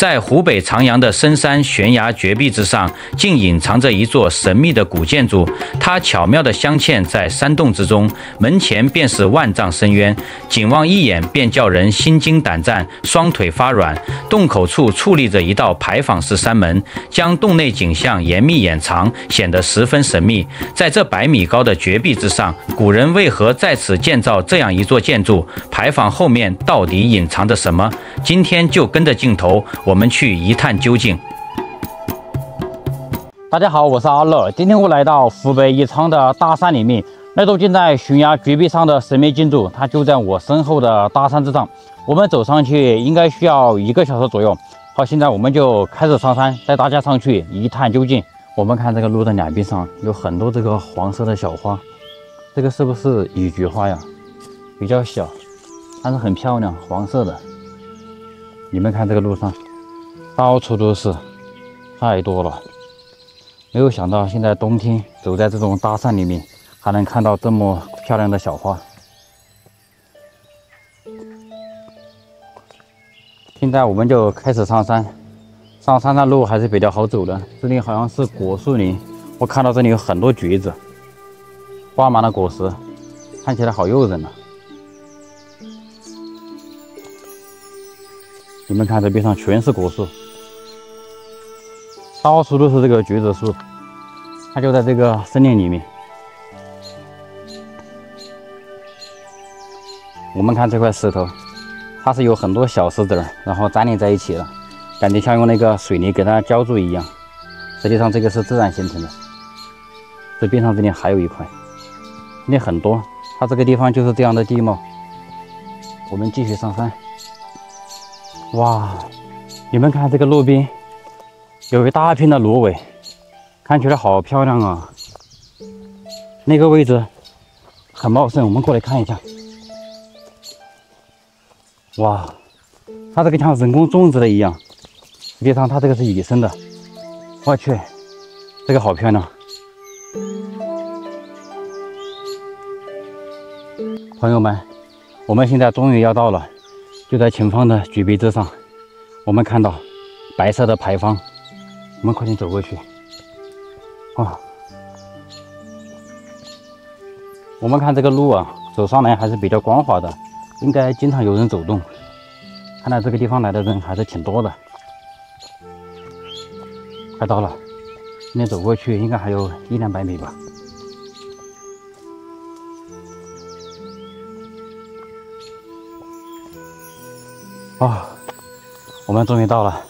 在湖北長陽的深山懸崖絕壁之上，竟隱藏着一座神秘的古建築。它巧妙地鑲嵌在山洞之中，門前便是萬丈深淵，僅望一眼便叫人心驚膽戰，雙腿發軟。洞口處矗立着一道牌坊式山門，將洞內景象嚴密掩藏，顯得十分神秘。在這100米高的絕壁之上，古人為何在此建造這樣一座建築？牌坊後面到底隱藏着什麼？今天就跟着鏡頭，我們去一探究竟。大家好，我是阿樂。今天我来到湖北宜昌的大山裡面，那座建在懸崖絕壁上的神秘建築，它就在我身後的大山之上。我們走上去应該需要1個小時左右。好，現在我们就開始上山，帶大家上去一探究竟。我們看這個路的兩邊上有很多這個黃色的小花，這個是不是野菊花呀？比較小，但是很漂亮，黃色的。你們看這個路上到處都是，太多了。沒有想到現在冬天走在這種大山裡面，還能看到這麼漂亮的小花。現在我們就開始上山，上山的路還是比較好走的。這裡好像是果樹林，我看到這裡有很多橘子，掛滿了果實，看起來好誘人啊。你們看這邊上全是果樹，到處都是這個橘子樹，它就在這個森林裡面。我們看這塊石頭，它是有很多小石子然後粘连在一起的，感覺像用那個水泥給它浇筑一樣。實際上這個是自然形成的。這邊上這裡還有一塊，這裡很多，它這個地方就是這樣的地貌。我們繼續上山。哇，你們看這個路邊有一大片的蘆葦，看起來好漂亮啊。那個位置很茂盛，我们過來看一下。哇，它這個像人工種植的一樣，實際上它這個是野生的。我去，這個好漂亮。朋友們，我們現在終於要到了，就在前方的絕壁之上，我們看到白色的牌坊，我們快點走過去。啊，我們看這個路啊，走上來還是比較光滑的，應該經常有人走動。看來這個地方來的人還是挺多的。快到了，今天走過去應該還有100-200米吧。啊，我們終於到了，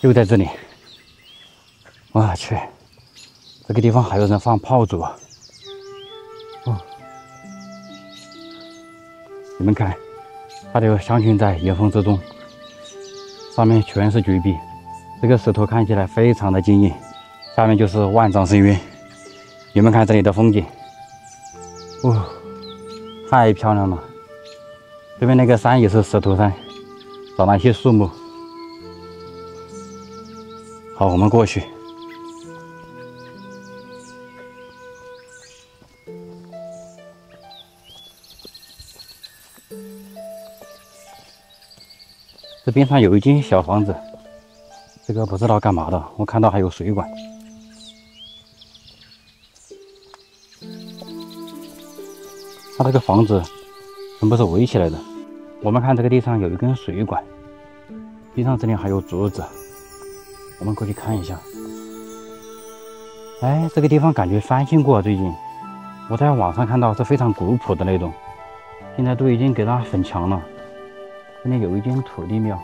就在這裡。我去，這個地方還有人放炮竹啊！哦，你們看，它就鑲嵌在岩縫之中，上面全是絕壁。這個石頭看起來非常的堅硬，下面就是萬丈深淵。你們看這裡的風景，哦，太漂亮了。這邊那個山也是石頭山，長了一些樹木。好，我們過去。這邊上有一間小房子，這個不知道幹嘛的，我看到還有水管。它這個房子全部是圍起來的。我們看這個地上有一根水管，地上這裡還有竹子，我們過去看一下。哎，這個地方感覺翻新過，最近我在網上看到是非常古樸的那種，現在都已經給它粉牆了。這裡有一間土地廟，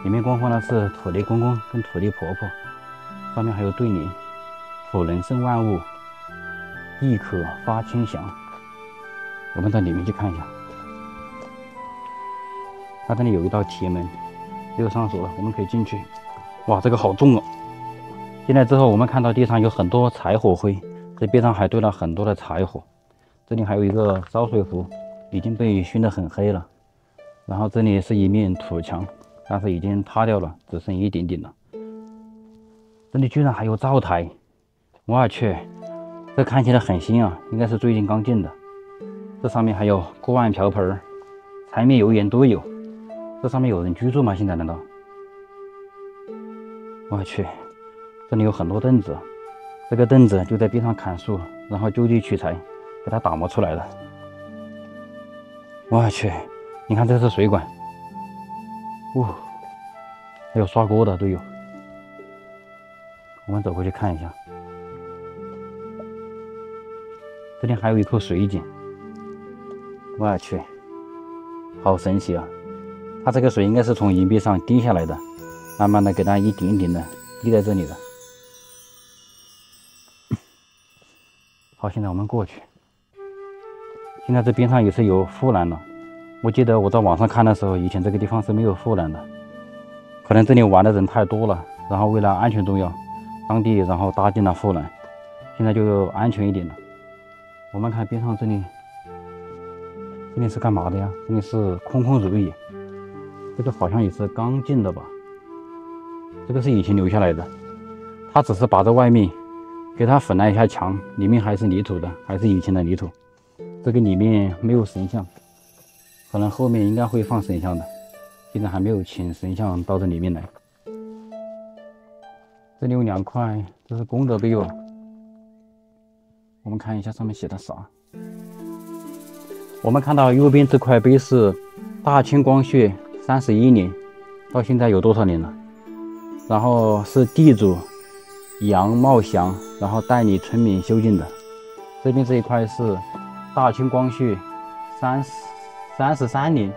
裡面供奉的是土地公公跟土地婆婆，上面還有对联：福能生萬物，亦可發清祥。我們到裡面去看一下。它這裡有一道鐵門，沒有上鎖了，我們可以進去。哇，這個好重哦！進來之後，我們看到地上有很多柴火灰，這邊上還堆了很多的柴火。這裡還有一個燒水壺，已經被燻得很黑了。然後這裡是一面土牆，但是已經塌掉了，只剩一點點了。這裡居然還有灶台，我去，這看起來很新啊，應該是最近剛建的。這上面還有鍋碗瓢盆、柴米油鹽都有。這上面有人居住嗎？現在難道？我去，這裡有很多凳子，這個凳子就在邊上砍樹，然後就地取材，給它打磨出來的。我去，你看這是水管，哇，還有刷鍋的都有。我們走回去看一下，這裡還有一口水井。我去，好神奇啊！它這個水應該是從岩壁上滴下來的，慢慢的給它一点一点的滴在這裡的。好，現在我們過去。現在這邊上也是有護欄了。我記得我在網上看的時候，以前這個地方是沒有護欄的，可能這裡玩的人太多了，然後為了安全重要，當地然後搭建了護欄，現在就安全一點了。我們看邊上這裡，這裡是幹嘛的呀？這裡是空空如也，這個好像也是剛建的吧？這個是以前留下來的，它只是把這外面給它粉了一下牆，裡面還是泥土的，還是以前的泥土。這個裡面沒有神像，可能後面應該會放神像的，現在還沒有請神像到這裡面來。這裡有2塊，這是功德碑哦。我們看一下上面寫的啥。我們看到右邊這塊碑是大清光緒31年，到現在有多少年了？然後是地主杨茂祥，然後带領村民修建的。這邊這一塊是大清光緒33年，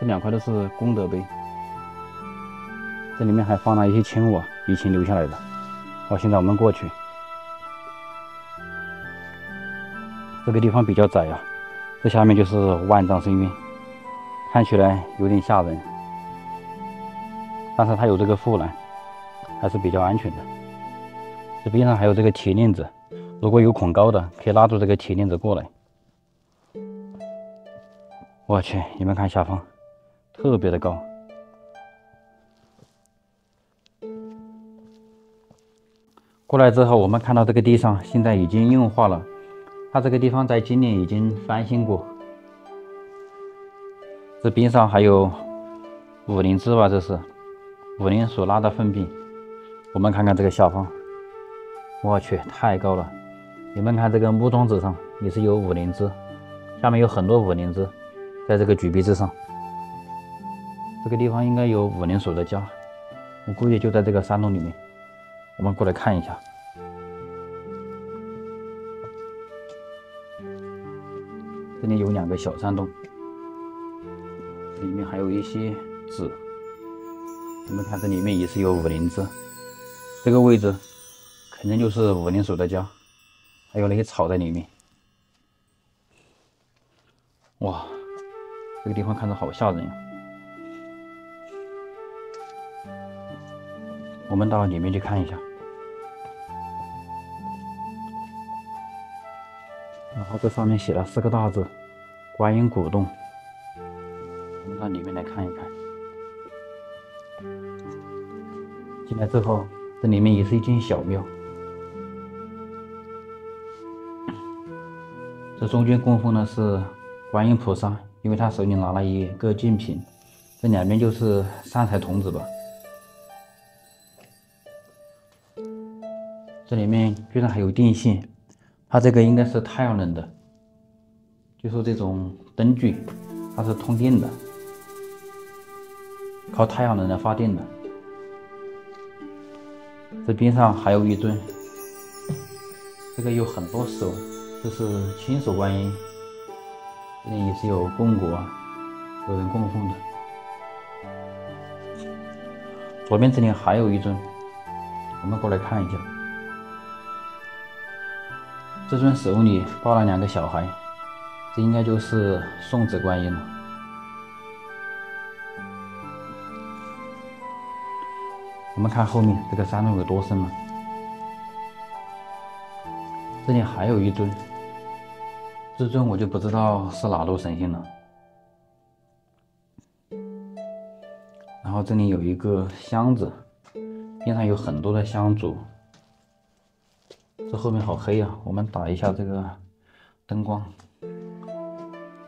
這2塊都是功德碑。這裡面還放了一些青瓦，以前留下來的。好，現在我們過去。這個地方比較窄啊，這下面就是萬丈深淵，看起來有點嚇人，但是它有這個護欄，還是比較安全的。這邊上還有這個鐵鏈子，如果有恐高的，可以拉住這個鐵鏈子過來。我去，你們看下方，特別的高。過來之後，我們看到這個地上現在已經硬化了，它這個地方在今年已經翻新過。這邊上還有五靈芝吧，這是五靈所拉的糞便。我們看看這個下方，我去，太高了！你們看這個木樁子上也是有五靈芝，下面有很多五靈芝，在這個舉碑之上。這個地方應該有五靈所的家，我估計就在這個山洞裡面。我們過來看一下，這裡有2個小山洞，裡面還有一些紙。我們看這裡面也是有五靈芝，這個位置肯定就是五靈所的家，還有那些草在裡面。哇，這个地方看着好嚇人呀！我們到裡面去看一下。然后這上面寫了4個大字“觀音古洞”。我們到裡面來看一看。進來之後，這裡面也是一間小廟。這中間供奉的是觀音菩薩，因為他手裡拿了一個淨瓶。這兩邊就是3彩童子吧。這裡面居然還有電線，它這個應該是太陽能的，就是這種燈具，它是通電的，靠太陽能來發電的。這邊上還有一尊，這個有很多手，這是千手觀音，這裡也是有供果，有人供奉的。左邊這裡還有一尊，我們過來看一下。這尊手裡抱了2個小孩，這應該就是送子觀音了。我們看後面這個山洞有多深了。這裡還有一尊，這尊我就不知道是哪路神仙了。然後這裡有一個箱子，邊上有很多的香烛。這後面好黑啊，我們打一下這個燈光。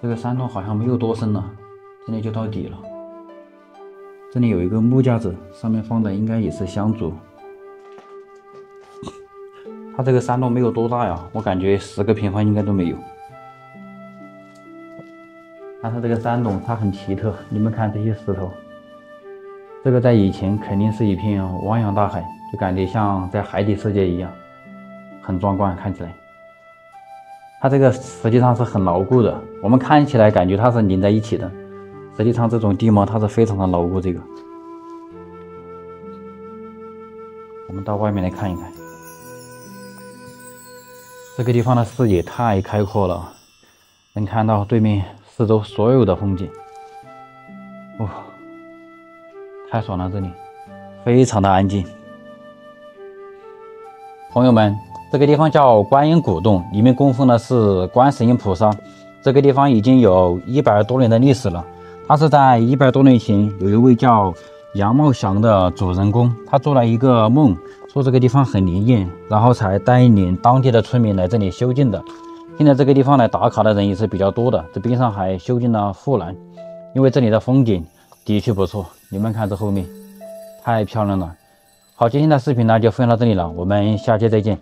這個山洞好像沒有多深了，這裡就到底了。這裡有一個木架子，上面放的应该也是香烛。它这個山洞沒有多大呀，我感覺10個平方應該都沒有。但是這個山洞它很奇特，你們看這些石頭，這個在以前肯定是一片汪洋大海，就感覺像在海底世界一樣，很壯觀，看起來。它這個實際上是很牢固的，我們看起來感覺它是連在一起的，實際上這種地貌它是非常的牢固。這個，我們到外面來看一看，這個地方的視野太開闊了，能看到對面四周所有的風景。哇，太爽了，這裡非常的安靜。朋友們，這個地方叫觀音古洞，裡面供奉的是觀世音菩薩。這個地方已經有100多年的歷史了。它是在100多年前，有一位叫楊茂祥的主人公，他做了一個夢，說這個地方很靈驗，然後才帶領當地的村民來這裡修建的。現在這個地方來打卡的人也是比較多的，這邊上還修建了護欄，因為這裡的風景的確不錯。你們看這後面，太漂亮了。好，今天的視頻呢就分享到這裡了，我們下期再見。